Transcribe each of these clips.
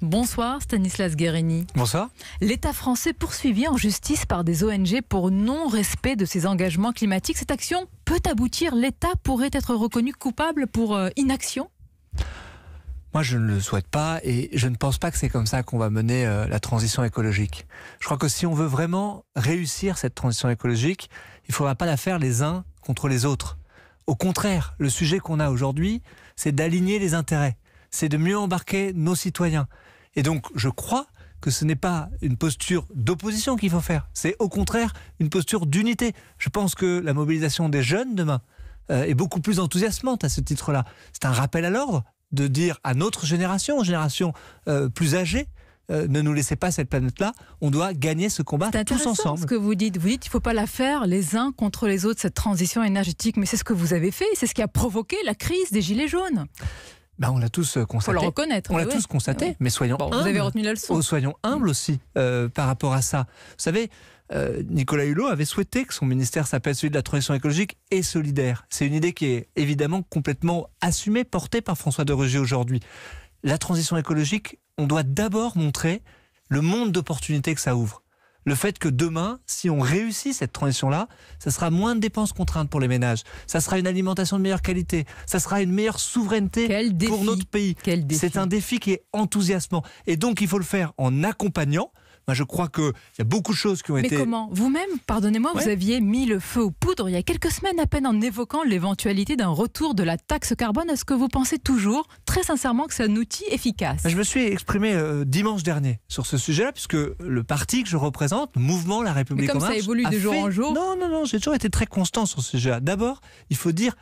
Bonsoir Stanislas Guérini. Bonsoir. L'État français poursuivi en justice par des ONG pour non-respect de ses engagements climatiques. Cette action peut aboutir. L'État pourrait être reconnu coupable pour inaction? Moi, je ne le souhaite pas et je ne pense pas que c'est comme ça qu'on va mener la transition écologique. Je crois que si on veut vraiment réussir cette transition écologique, il ne faudra pas la faire les uns contre les autres. Au contraire, le sujet qu'on a aujourd'hui, c'est d'aligner les intérêts. C'est de mieux embarquer nos citoyens. Et donc, je crois que ce n'est pas une posture d'opposition qu'il faut faire. C'est au contraire une posture d'unité. Je pense que la mobilisation des jeunes demain est beaucoup plus enthousiasmante à ce titre-là. C'est un rappel à l'ordre de dire à notre génération, plus âgée, ne nous laissez pas cette planète-là, on doit gagner ce combat tous ensemble. Ce que vous dites qu'il ne faut pas la faire les uns contre les autres, cette transition énergétique, mais c'est ce que vous avez fait, c'est ce qui a provoqué la crise des Gilets jaunes. On l'a tous constaté. Il faut le reconnaître. On l'a tous constaté, mais soyons humbles. Vous avez retenu la leçon. Soyons humbles aussi par rapport à ça. Vous savez, Nicolas Hulot avait souhaité que son ministère s'appelle celui de la transition écologique et solidaire. C'est une idée qui est évidemment complètement assumée, portée par François de Rugy aujourd'hui. La transition écologique, on doit d'abord montrer le monde d'opportunités que ça ouvre. Le fait que demain, si on réussit cette transition-là, ça sera moins de dépenses contraintes pour les ménages, ça sera une alimentation de meilleure qualité, ça sera une meilleure souveraineté pour notre pays. C'est un défi qui est enthousiasmant. Et donc, il faut le faire en accompagnant. Moi, je crois qu'il y a beaucoup de choses qui ont été... Mais comment? Vous-même, pardonnez-moi, vous aviez mis le feu aux poudres il y a quelques semaines à peine en évoquant l'éventualité d'un retour de la taxe carbone. Est-ce que vous pensez toujours, très sincèrement, que c'est un outil efficace? Je me suis exprimé dimanche dernier sur ce sujet-là, puisque le parti que je représente, le mouvement La République En Marche... Mais comme ça évolue de jour en jour... Non, j'ai toujours été très constant sur ce sujet-là. D'abord, il faut dire...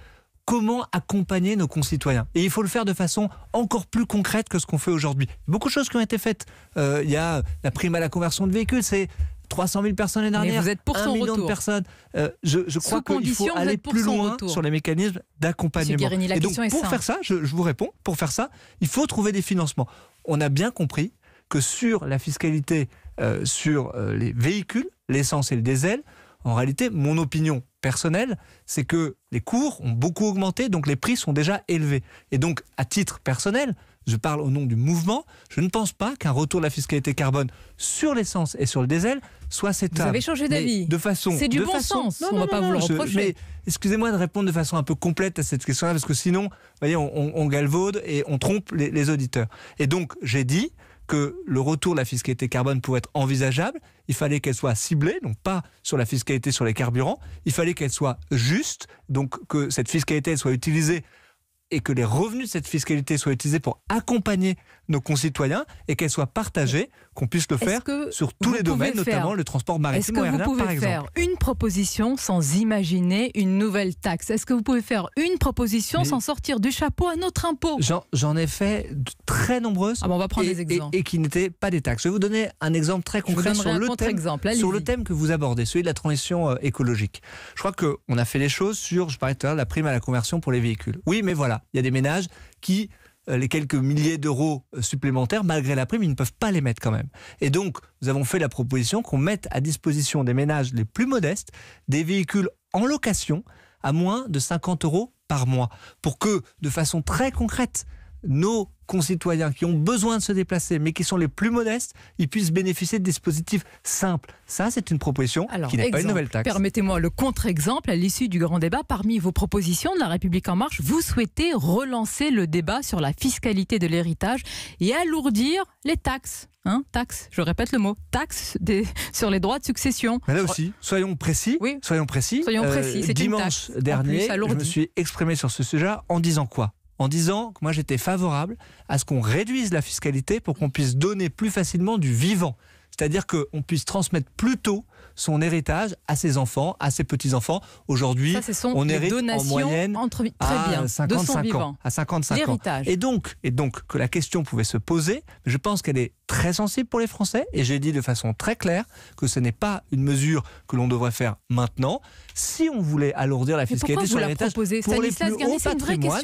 comment accompagner nos concitoyens. Et il faut le faire de façon encore plus concrète que ce qu'on fait aujourd'hui. Beaucoup de choses qui ont été faites. Il y a la prime à la conversion de véhicules, c'est 300 000 personnes l'année dernière, mais vous êtes pour 1 million retour. De personnes. Je crois qu'il faut aller plus loin sur les mécanismes d'accompagnement. Guérini, la question est simple. Pour faire ça, je vous réponds, pour faire ça, il faut trouver des financements. On a bien compris que sur la fiscalité, sur les véhicules, l'essence et le diesel, en réalité, mon opinion personnelle, c'est que les cours ont beaucoup augmenté, donc les prix sont déjà élevés. Et donc, à titre personnel, je parle au nom du mouvement, je ne pense pas qu'un retour de la fiscalité carbone sur l'essence et sur le diesel soit acceptable. Vous avez changé d'avis. C'est du bon sens, on ne va pas vous le reprocher. Mais excusez-moi de répondre de façon un peu complète à cette question-là, parce que sinon, vous voyez, on galvaude et on trompe les auditeurs. Et donc, j'ai dit que le retour de la fiscalité carbone pouvait être envisageable, il fallait qu'elle soit ciblée, donc pas sur la fiscalité sur les carburants, il fallait qu'elle soit juste, donc que cette fiscalité elle soit utilisée et que les revenus de cette fiscalité soient utilisés pour accompagner nos concitoyens et qu'elle soit partagée, qu'on puisse le faire sur tous les domaines, notamment le transport maritime ou aérien, par exemple. Est-ce que vous pouvez faire une proposition sans imaginer une nouvelle taxe? Est-ce que vous pouvez faire une proposition sans sortir du chapeau un autre impôt? J'en ai fait de très nombreuses on va prendre des exemples. Et qui n'étaient pas des taxes. Je vais vous donner un exemple très concret sur le thème que vous abordez, celui de la transition écologique. Je crois qu'on a fait les choses sur, je parlais tout à l'heure, la prime à la conversion pour les véhicules. Oui, mais voilà, il y a des ménages qui, les quelques milliers d'euros supplémentaires, malgré la prime, ils ne peuvent pas les mettre quand même. Et donc, nous avons fait la proposition qu'on mette à disposition des ménages les plus modestes des véhicules en location à moins de 50 € par mois, pour que, de façon très concrète, nos concitoyens qui ont besoin de se déplacer, mais qui sont les plus modestes, ils puissent bénéficier de dispositifs simples. Ça, c'est une proposition qui n'est pas une nouvelle taxe. Permettez-moi le contre-exemple à l'issue du grand débat. Parmi vos propositions de La République En Marche, vous souhaitez relancer le débat sur la fiscalité de l'héritage et alourdir les taxes. Taxes, je répète le mot, taxes sur les droits de succession. Mais là aussi, soyons précis. Oui. Soyons précis. C'est dimanche dernier, je me suis exprimé sur ce sujet en disant quoi? En disant que moi j'étais favorable à ce qu'on réduise la fiscalité pour qu'on puisse donner plus facilement du vivant. C'est-à-dire qu'on puisse transmettre plus tôt son héritage à ses enfants, à ses petits-enfants. Aujourd'hui, on hérite en moyenne à 55 ans. À 55 ans. Et donc que la question pouvait se poser, je pense qu'elle est très sensible pour les Français, et j'ai dit de façon très claire que ce n'est pas une mesure que l'on devrait faire maintenant. Si on voulait alourdir la fiscalité sur l'héritage pour les plus hauts patrimoines,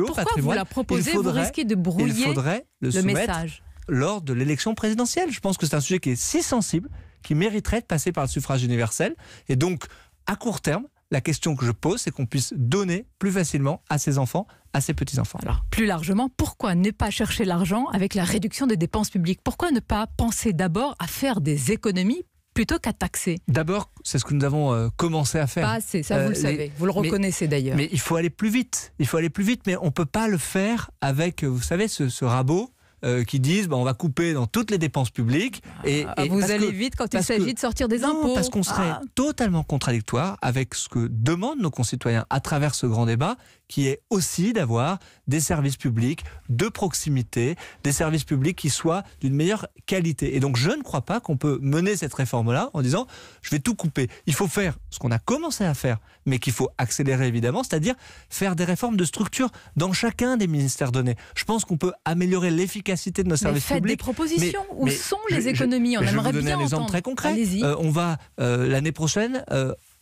pourquoi vous la proposez? Vous risquez de brouiller le message lors de l'élection présidentielle. Je pense que c'est un sujet qui est si sensible, qui mériterait de passer par le suffrage universel. Et donc, à court terme, la question que je pose, c'est qu'on puisse donner plus facilement à ses enfants, à ses petits-enfants. Alors, plus largement, pourquoi ne pas chercher l'argent avec la réduction des dépenses publiques? Pourquoi ne pas penser d'abord à faire des économies plutôt qu'à taxer? D'abord, c'est ce que nous avons commencé à faire. Pas assez, ça vous le savez, vous le reconnaissez d'ailleurs. Mais il faut aller plus vite. Il faut aller plus vite, mais on ne peut pas le faire avec, vous savez, ce rabot qui disent on va couper dans toutes les dépenses publiques. Et vous allez vite quand il s'agit de sortir des impôts. Parce qu'on serait totalement contradictoire avec ce que demandent nos concitoyens à travers ce grand débat, qui est aussi d'avoir des services publics de proximité, des services publics qui soient d'une meilleure qualité. Et donc je ne crois pas qu'on peut mener cette réforme-là en disant je vais tout couper. Il faut faire ce qu'on a commencé à faire, mais qu'il faut accélérer évidemment, c'est-à-dire faire des réformes de structure dans chacun des ministères donnés. Je pense qu'on peut améliorer l'efficacité de nos services publics. Faites des propositions. Où sont les économies? On aimerait bien entendre. Je vais vous donner un exemple très concret. On va l'année prochaine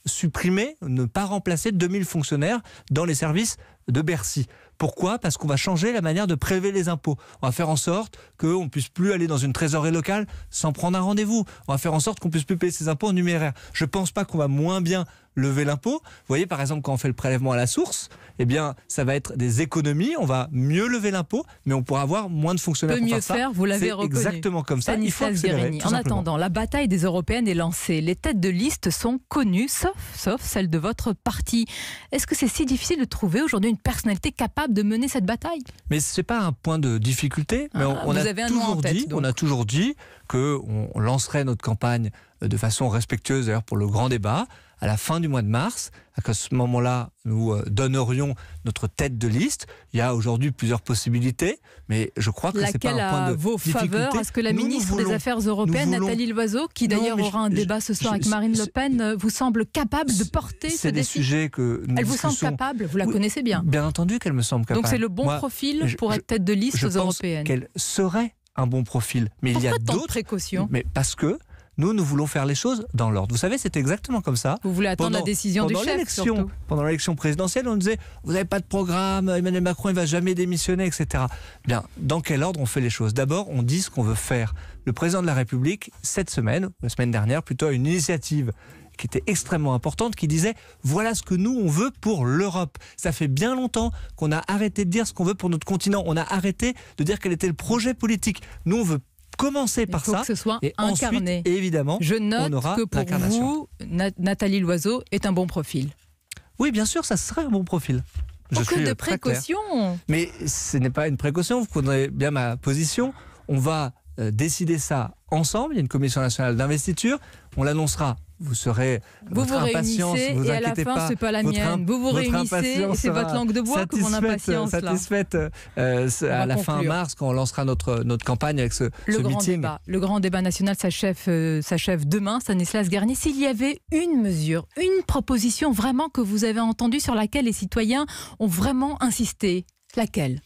supprimer, ne pas remplacer 2000 fonctionnaires dans les services de Bercy. Pourquoi? Parce qu'on va changer la manière de prélever les impôts. On va faire en sorte qu'on ne puisse plus aller dans une trésorerie locale sans prendre un rendez-vous. On va faire en sorte qu'on ne puisse plus payer ses impôts en numéraire. Je ne pense pas qu'on va moins bien lever l'impôt. Vous voyez, par exemple, quand on fait le prélèvement à la source, eh bien, ça va être des économies. On va mieux lever l'impôt, mais on pourra avoir moins de fonctionnaires pour faire ça. Peut mieux faire, vous l'avez reconnu. Exactement comme ça. Il faut accélérer. En attendant, la bataille des européennes est lancée. Les têtes de liste sont connues, sauf celle de votre parti. Est-ce que c'est si difficile de trouver aujourd'hui une personnalité capable de mener cette bataille? Mais ce n'est pas un point de difficulté. Mais on a toujours dit qu'on lancerait notre campagne de façon respectueuse, d'ailleurs, pour le grand débat, à la fin du mois de mars, à ce moment-là, nous donnerions notre tête de liste. Il y a aujourd'hui plusieurs possibilités, mais je crois que c'est pas un point de vos difficulté. Faveurs? Est-ce que la ministre des Affaires européennes, Nathalie Loiseau, qui d'ailleurs aura un débat ce soir avec Marine Le Pen, vous semble capable de porter ce défi? C'est des sujets que nous Elle vous semble capable? Vous la connaissez bien. Bien entendu qu'elle me semble capable. Donc c'est le bon profil pour être tête de liste aux européennes? Qu'elle serait un bon profil. Mais pourquoi il y a tant de précautions? Mais parce que nous voulons faire les choses dans l'ordre. Vous savez, c'est exactement comme ça. Vous voulez attendre la décision du chef, surtout. Pendant l'élection présidentielle, on disait vous n'avez pas de programme, Emmanuel Macron il ne va jamais démissionner, etc. Bien, dans quel ordre on fait les choses? D'abord, on dit ce qu'on veut faire. Le président de la République, cette semaine, la semaine dernière, plutôt, a une initiative qui était extrêmement importante, qui disait voilà ce que nous on veut pour l'Europe. Ça fait bien longtemps qu'on a arrêté de dire ce qu'on veut pour notre continent. On a arrêté de dire quel était le projet politique. Nous on veut commencer par ça. Il faut que ce soit et incarné. Ensuite, évidemment, je note on aura que pour vous, Nathalie Loiseau est un bon profil. Oui, bien sûr, ça serait un bon profil. Beaucoup de précautions. Mais ce n'est pas une précaution, vous connaissez bien ma position. On va décider ça ensemble. Il y a une commission nationale d'investiture. On l'annoncera. Vous serez votre impatience, vous et à la fin, c'est pas la mienne. Vous réunissez et c'est votre langue de bois que mon impatience. Satisfaite à la fin mars, quand on lancera notre campagne avec ce meeting. Le grand débat national s'achève demain, Stanislas Guerini. S'il y avait une mesure, une proposition vraiment que vous avez entendue sur laquelle les citoyens ont vraiment insisté, laquelle?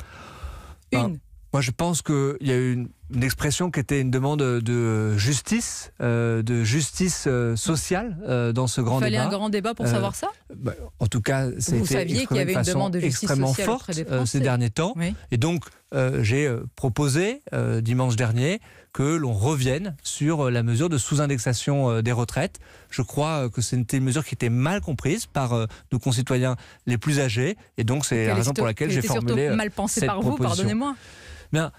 Moi, je pense qu'il y a eu une expression qui était une demande de justice sociale dans ce grand débat. Il fallait un grand débat pour savoir ça? En tout cas, vous saviez qu'il y avait une demande de justice extrêmement sociale forte auprès des Français. ces derniers temps. Oui. Et donc, j'ai proposé dimanche dernier que l'on revienne sur la mesure de sous-indexation des retraites. Je crois que c'était une mesure qui était mal comprise par nos concitoyens les plus âgés. Et donc, c'est la raison pour laquelle j'ai formulé surtout mal pensée cette par vous, proposition. pardonnez-moi. Bien,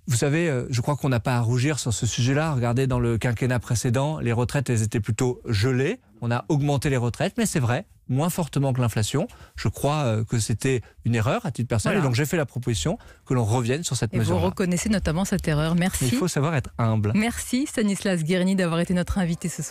vous savez, je crois qu'on n'a pas à rougir sur ce sujet-là. Regardez, dans le quinquennat précédent, les retraites, elles étaient plutôt gelées. On a augmenté les retraites, mais c'est vrai, moins fortement que l'inflation. Je crois que c'était une erreur à titre personnel. Voilà. Et donc j'ai fait la proposition que l'on revienne sur cette mesure-là. Et vous reconnaissez notamment cette erreur. Merci. Mais il faut savoir être humble. Merci Stanislas Guerini d'avoir été notre invité ce soir.